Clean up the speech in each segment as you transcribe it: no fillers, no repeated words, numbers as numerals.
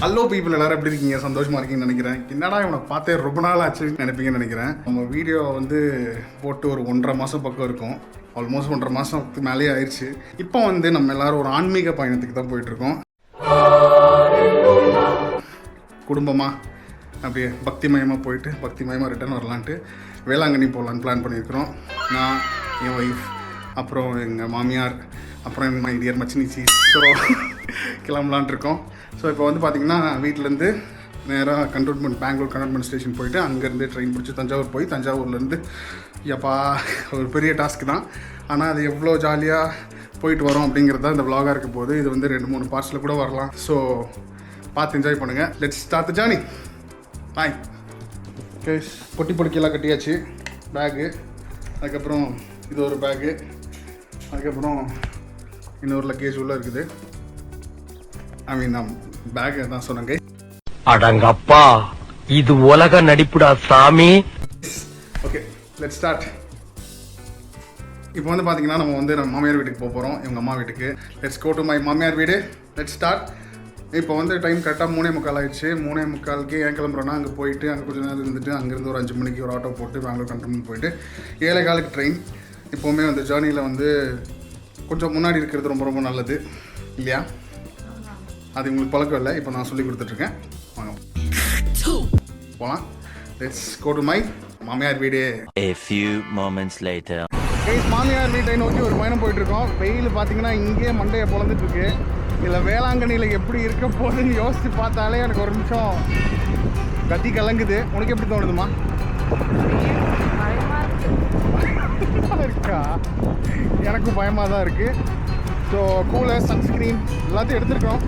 Hello people, எல்லாரும் எப்படி இருக்கீங்க? சந்தோஷமா இருக்கீங்கன்னு நினைக்கிறேன். என்னடா இவனை பார்த்தே ரொம்ப நாள் ஆச்சு நினைப்பீங்கன்னு நினைக்கிறேன். நம்ம வீடியோ வந்து போட்டு ஒரு 1.5 மாதம் பக்கம் இருக்கும். ஆல்மோஸ்ட் 1.5 மாதத்துக்கு மேலேயே ஆயிடுச்சு. இப்போ வந்து நம்ம எல்லாரும் ஒரு ஆன்மீக பயணத்துக்கு தான் போயிட்டுருக்கோம். குடும்பமாக அப்படியே பக்திமயமாக போயிட்டு பக்திமயமாக ரிட்டர்ன் வரலான்ட்டு வேளாங்கண்ணி போகலான்னு பிளான் பண்ணியிருக்கிறோம். நான், என் ஒய்ஃப், அப்புறம் எங்கள் மாமியார், அப்புறம் எங்கள் மை டியர் மச்சினிச்சி. ஸோ கிளம்பலான் இருக்கோம். ஸோ இப்போ வந்து பார்த்திங்கன்னா வீட்டிலேருந்து நேராக பெங்களூர் கண்டோன்மெண்ட் ஸ்டேஷன் போயிட்டு அங்கேருந்து ட்ரெயின் பிடிச்சி தஞ்சாவூர் போய் தஞ்சாவூர்லேருந்து எப்பா ஒரு பெரிய டாஸ்க்கு தான். ஆனால் அது எவ்வளோ ஜாலியாக போயிட்டு வரோம் அப்படிங்கிறது தான் இந்த விலாகாக இருக்க போது. இது வந்து 2-3 பார்ட்ஸில் கூட வரலாம். ஸோ பார்த்து என்ஜாய் பண்ணுங்கள். Let's start the journey. Bye. Okay, பொட்டிக்கெல்லாம் கட்டியாச்சு. பேகு, அதுக்கப்புறம் இது ஒரு பேகு, அதுக்கப்புறம் இன்னொரு லக்கேஜ் உள்ளே இருக்குது. நான் பேக் தான் சொன்னேங்க. அடங்கப்பா, இது உலக நடிப்புடா சாமி. Okay, let's start. இப்போ வந்து பார்த்தீங்கன்னா நம்ம வந்து நம்ம மாமியார் வீட்டுக்கு போக போகிறோம், எங்கள் அம்மா வீட்டுக்கு. லெட்ஸ் கோ டு மை மாமியார் வீடு. Let's start. இப்போ வந்து டைம் கரெக்டாக 3:45 ஆயிடுச்சு. 3:45க்கு ஏன் கிளம்புறோன்னா அங்கே போயிட்டு அங்கே கொஞ்சம் நேரம் இருந்துட்டு அங்கேருந்து ஒரு 5 மணிக்கு ஒரு ஆட்டோ போட்டு பெங்களூர் கண்டோன்மெண்ட் போயிட்டு 7:15 ட்ரெயின். இப்போவுமே அந்த ஜேர்னியில் வந்து கொஞ்சம் முன்னாடி இருக்கிறது ரொம்ப ரொம்ப நல்லது இல்லையா? அது உங்களுக்கு பழக்கம் இல்லை, இப்போ நான் சொல்லி கொடுத்துட்ருக்கேன். வாங்க போகலாம். லெட்ஸ் கோ டு மை மாமியார் வீடு. A few moments later. மாமியார் வீட்டை நோக்கி ஒரு பயணம் போயிட்டுருக்கோம். வெயில் பார்த்தீங்கன்னா இங்கேயே மண்டையை பொழந்துட்டுருக்கு. இதில் வேளாங்கண்ணியில் எப்படி இருக்க போகுதுன்னு யோசித்து பார்த்தாலே எனக்கு ஒரு நிமிஷம் கத்தி கலங்குது. உனக்கு எப்படி தோணுதுமா? இருக்கா? எனக்கும் பயமாக தான் இருக்குது. ஸோ கூலர், சன்ஸ்க்ரீன் எல்லாத்தையும் எடுத்துருக்கோம்.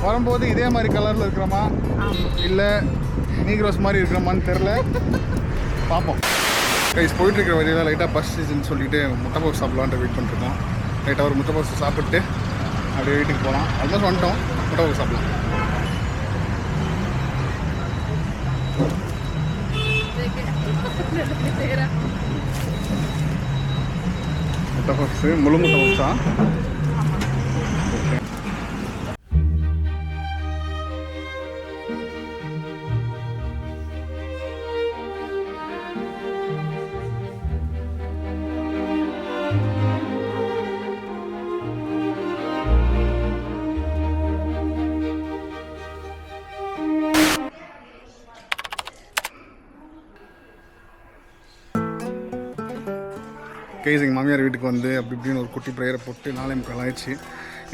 வரும்போது இதே மாதிரி கலரில் இருக்கிறோமா இல்லை நீக்ரோஸ் மாதிரி இருக்கிறோமான்னு தெரில, பார்ப்போம். கைஸ், போயிட்டுருக்கிற வழியில் லைட்டாக பஸ் சீசன் சொல்லிவிட்டு முட்டை பவுஸ் சாப்பிட்லான்ட்டு வெயிட் பண்ணிருக்கோம். லைட்டாக ஒரு முட்டை பவுஸ் சாப்பிட்டு அப்படியே வீட்டுக்கு போகலாம். ஆல்மோஸ்ட் வந்துட்டோம். முட்டை பவுஸ் சாப்பிட்லாம். முட்டை பவுஸு, முழு முட்டை பவுஸா? கைஸ், எங்கள் மாமியார் வீட்டுக்கு வந்து அப்படி இப்படின்னு ஒரு குட்டி ப்ரேயரை போட்டு 4:45 ஆயிடுச்சு.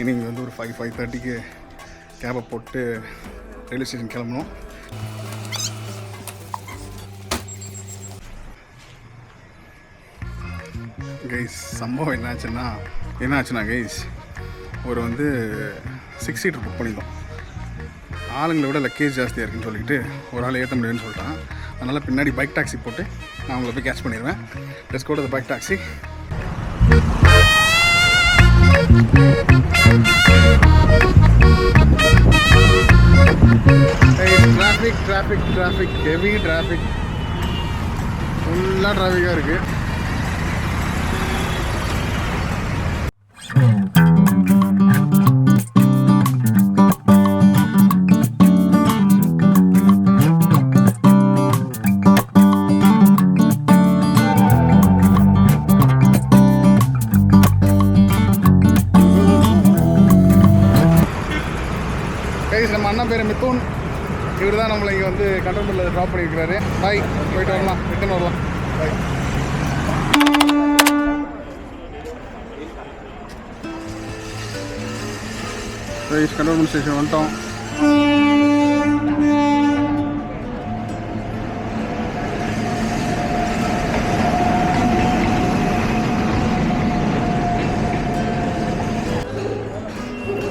இனி இங்கே வந்து ஒரு 5:30க்கு கேபை போட்டு ரயில்வே ஸ்டேஷன் கிளம்பணும். கைஸ், சம்பவம் என்னாச்சுன்னா கைஸ், ஒரு வந்து 6 சீட்டர் புக் பண்ணியிருந்தோம். ஆளுங்களை விட லக்கேஜ் ஜாஸ்தியாக இருக்குன்னு சொல்லிட்டு ஒரு ஆள் ஏற்ற முடியும்னு சொல்லிட்டான். அதனால் பின்னாடி பைக் டாக்ஸி போட்டு நான் உங்களை போய் கேட்ச் பண்ணிடுவேன். Let's go to the bike taxi. Traffic heavy traffic, ஃபுல்லாக டிராஃபிக்காக இருக்குது. நம்ம அண்ணா பேர் மித்துன். இவர் தான் நம்மளை இங்கே வந்து கண்டோன்மெண்ட்டில் ட்ராப் பண்ணியிருக்கிறாரு. பாய், போயிட்டு வரலாம், ரிட்டர்ன் வரலாம். பாய். கண்டோன்மெண்ட் ஸ்டேஷன் வந்துட்டோம்.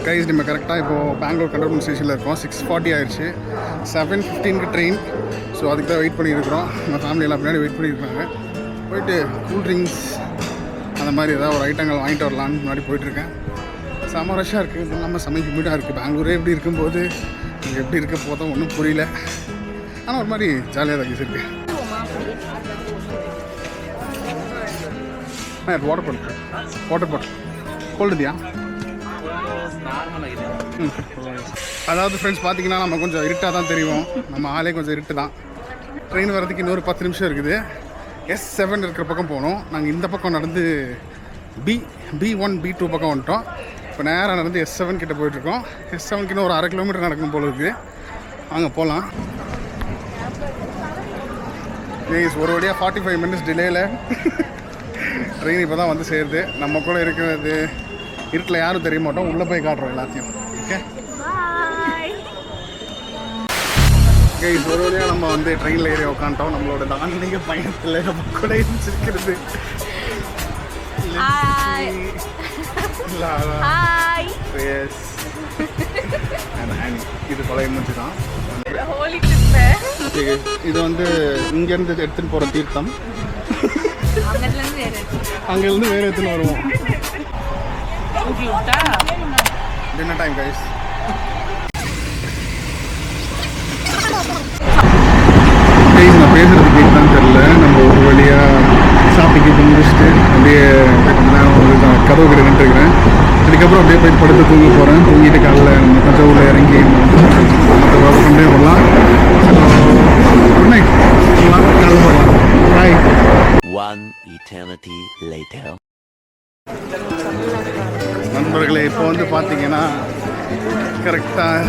கைஸ், நம்ம கரெக்டாக இப்போது பெங்களூர் கண்டோன்மெண்ட் ஸ்டேஷனில் இருக்கோம். 6:40 ஆயிடுச்சு. 7:15க்கு ட்ரெயின். ஸோ அதுக்கு தான் வெயிட் பண்ணியிருக்கிறோம். நம்ம ஃபேமிலியெல்லாம் பின்னாடி வெயிட் பண்ணியிருக்காங்க. போயிட்டு கூல் ட்ரிங்க்ஸ் அந்த மாதிரி ஏதாவது ஒரு ஐட்டங்கள் வாங்கிட்டு வரலான்னு முன்னாடி போயிட்டுருக்கேன். செம ரஷ்ஷாக இருக்குது. இது இல்லாமல் செம ஹியூமிடாக இருக்குது. பெங்களூரே எப்படி இருக்கும்போது இங்கே எப்படி இருக்க போதும் ஒன்றும் புரியல. ஆனால் ஒரு மாதிரி ஜாலியாக தான் இருக்குது. வாட்டர் பாட்டில் கோல்டு தியா அதாவது ஃப்ரெண்ட்ஸ் பார்த்தீங்கன்னா நம்ம கொஞ்சம் இருட்டாக தான் தெரியும், நம்ம ஆளே கொஞ்சம் இருட்டு தான். ட்ரெயின் வரதுக்கு இன்னொரு 10 நிமிஷம் இருக்குது. S7 இருக்கிற பக்கம் போகணும். நாங்கள் இந்த பக்கம் நடந்து B1 B2 பக்கம் வந்துட்டோம். இப்போ நேராக நடந்து S7 கிட்ட போயிட்டுருக்கோம். S7 இன்னும் ஒரு 1/2 கிலோமீட்டர் நடக்கும் போல இருக்குது. அங்கே போகலாம். ஒரு வழியாக 45 மினிட்ஸ் டிலேயில் ட்ரெயின் இப்போ தான் வந்து சேருது. நம்ம கூட இருக்கிறது இருட்டில் யாரும் தெரிய மாட்டோம். உள்ளே போய் காட்டுறோம் எல்லாத்தையும். ஓகே கைஸ், ஒரு வழியாக நம்ம வந்து ட்ரெயினில் ஏறி உட்காந்துட்டோம். நம்மளோட தானிய பயணத்தில் நம்ம கூட இருந்துருக்கிறது இது பழைய மூச்சு தான். இது வந்து இங்கேருந்து எடுத்துன்னு போகிற தீர்த்தம். அங்கேருந்து வேறு எடுத்துன்னு வருவோம். Dinner time guys. நான் பேசுறது கேட்கலாம் தெரியல. நம்ம ஒரு வழியாக சாப்பிட்டு முடிச்சுட்டு அப்படியே நான் கதவு கிட்ட நின்றுருக்கிறேன். இதுக்கப்புறம் அப்படியே போய் படுத்து தூங்க போகிறேன். தூங்கிட்டு காலைல நம்ம தஞ்சாவூரில் இறங்கி மற்ற வேலை கொண்டே வரலாம். Good night. காலைல போகலாம். பாய். One eternity later. நண்பர்களே, இப்போ வந்து பார்த்தீங்கன்னா கரெக்டாக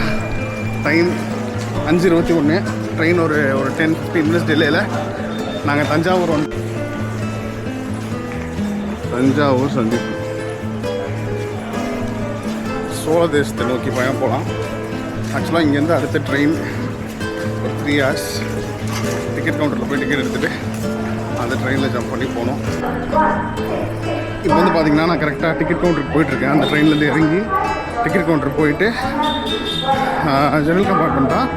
டைம் 5:21. ட்ரெயின் ஒரு 10-15 மினிட்ஸ் டிலேயில் நாங்கள் தஞ்சாவூர் சந்திப்பு சோழ தேசத்தை நோக்கி பயணம் போகலாம். ஆக்சுவலாக இங்கேருந்து அடுத்த ட்ரெயின் ஒரு 3 hours. டிக்கெட் கவுண்டரில் போய் டிக்கெட் எடுத்துகிட்டு அந்த ட்ரெயினில் ஜம்ப் பண்ணி போனோம். இப்போ வந்து பார்த்தீங்கன்னா நான் கரெக்டாக டிக்கெட் கவுண்டருக்கு போயிட்டுருக்கேன். அந்த ட்ரெயின்லேருந்து இறங்கி டிக்கெட் கவுண்டருக்கு போயிட்டு ஜெனரல் கம்பார்ட்மெண்ட் தான்.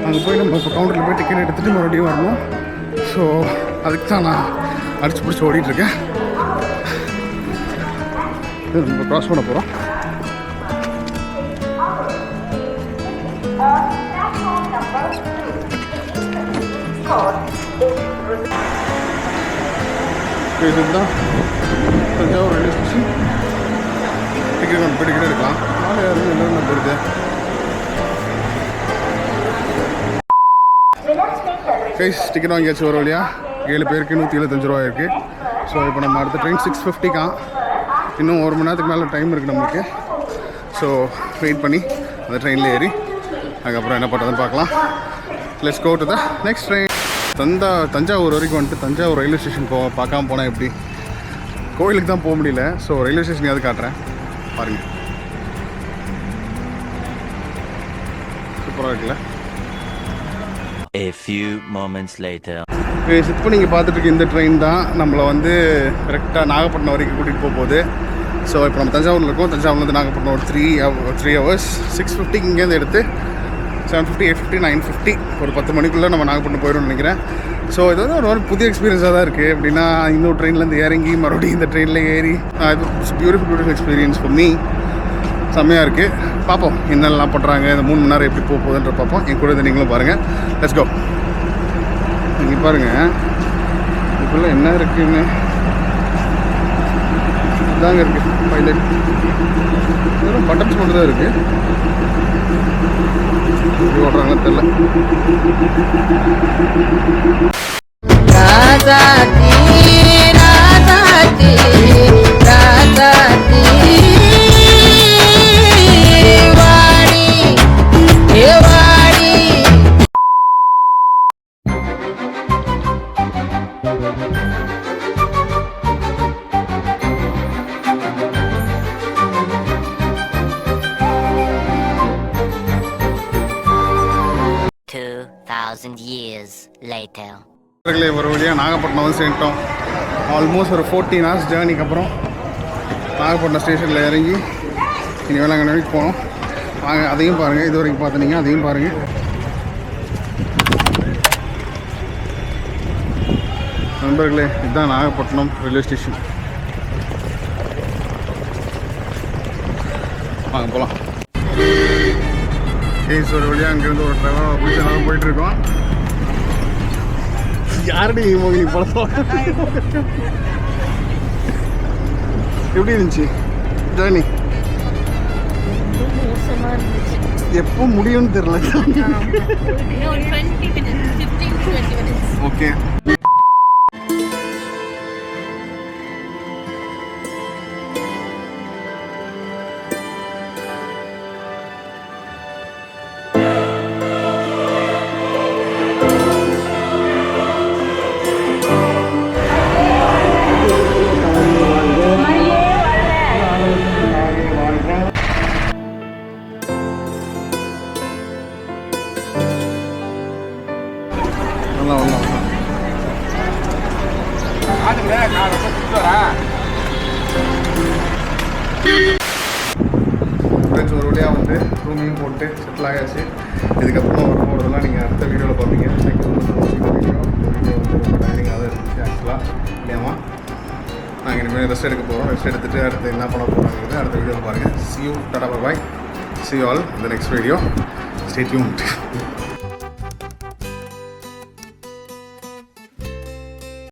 அங்கே போய் நம்ம இப்போ கவுண்டரில் போய் டிக்கெட் எடுத்துகிட்டு மறுபடியும் வரணும். ஸோ அதுக்கு தான் நான் அடிச்சு பிடிச்சி ஓடிட்டுருக்கேன். நம்ம க்ராஸ் பண்ண போகிறோம். இதுதான் தஞ்சாவூர் ரயில்வே ஸ்டேஷன். டிக்கெட் கொண்டு போய் டிக்கெட் எடுக்கலாம். நாளை யாரும் என்ன போகுது. கைஸ், டிக்கெட் வாங்கியாச்சு ஒரு வழியாக. 7 பேருக்கு 175 ரூபா இருக்குது. ஸோ இப்போ நம்ம அடுத்த ட்ரெயின் 6:50 இன்னும் 1 மணி நேரத்துக்கு மேலே டைம் இருக்குது நம்மளுக்கு. ஸோ வெயிட் பண்ணி அந்த ட்ரெயினில் ஏறி அதுக்கப்புறம் என்ன பண்ணுறதுன்னு பார்க்கலாம். Let's go to the next train. Thanjavur வரைக்கும் வந்துட்டு தஞ்சாவூர் ரயில்வே ஸ்டேஷன் பார்க்காம போனால் எப்படி? கோயிலுக்கு தான் போக முடியல. ஸோ ரயில்வே ஸ்டேஷனையாவது காட்டுறேன் பாருங்கள். சூப்பராக இருக்குல்ல? A few moments later. இப்போ நீங்கள் பார்த்துட்டு இருக்க இந்த ட்ரெயின் தான் நம்மளை வந்து கரெக்டாக நாகப்பட்டினம் வரைக்கும் கூட்டிகிட்டு போகுது. ஸோ இப்போ நம்ம தஞ்சாவூரில் இருக்கோம். தஞ்சாவூர்லேருந்து நாகப்பட்டினம் ஒரு 3 hours. 6:50 இங்கேருந்து எடுத்து 7:50, 8:50, 9:50 ஒரு 10 மணிக்குள்ளே நம்ம நாகப்பட்டினம் போயிடும்னு நினைக்கிறேன். ஸோ இது வந்து ஒரு புதிய எக்ஸ்பீரியன்ஸாக தான் இருக்குது. எப்படின்னா இன்னொரு ட்ரெயின்லேருந்து இறங்கி மறுபடியும் இந்த ட்ரெயினில் ஏறி it's beautiful experience for me. செம்மையாக இருக்குது. பார்ப்போம் என்னெல்லாம் பண்ணுறாங்க, இந்த 3 மணி நேரம் எப்படி போகுதுன்ற பார்ப்போம். என் கூட நீங்களும் பாருங்கள். Let's go. நீங்கள் பாருங்கள் இதுக்குள்ளே என்ன இருக்குன்னு. இதாங்க இருக்குது பைலட். வெறும் பட்டன்ஸ் மட்டும் தான் இருக்குது. எப்படி ஓடுறாங்கன்னு தெரியல. ராதாதி ராதாதி ராதாதி வாடி ஏ வாடி. years later. ஒரு வழியாக நாகப்பட்டினம் வந்து சேர்ந்துட்டோம். ஆல்மோஸ்ட் ஒரு 14 hours ஜேர்னிக்கு அப்புறம் நாகப்பட்டினம் ஸ்டேஷனில் இறங்கி இனி வேளாங்கண்ணி வரைக்கும் போனோம். வாங்க அதையும் பாருங்கள். இது வரைக்கும் பார்த்துனீங்க, அதையும் பாருங்கள். நண்பர்களே, இதுதான் நாகப்பட்டினம் ரயில்வே ஸ்டேஷன். வாங்க போகலாம். கேஸ் ஒரு வழியாக அங்கேருந்து ஒரு ட்ரைவராக பிடிச்சி நாங்கள் போயிட்டுருக்கோம். யாருடைய மோகினி பழம் எப்படி இருந்துச்சு ஜேர்னி? எப்போ முடியும்னு தெரியல. இன்னும் 20 minutes, 15 to 20 minutes. Okay. Friends, ஒரு வழியாக வந்து ரூமையும் போட்டு செட்டில் ஆகாச்சு. இதுக்கப்புறம் வர போகிறதெல்லாம் நீங்கள் அடுத்த வீடியோவில் பார்ப்பீங்க. Thank you so much. இந்த வீடியோ வந்து ரொம்ப டைனிங்காக தான் இருந்துச்சு ஆக்சுவலாக. இல்லையாமா, நாங்கள் இனிமேல் ரெஸ்ட் எடுக்க போகிறோம். ரெஸ்ட் எடுத்துகிட்டு அடுத்து என்ன பண்ண போகிறோங்கிறது அடுத்த வீடியோவில் பாருங்கள். See you, Tata, bye. See you all in the next video. Stay tuned.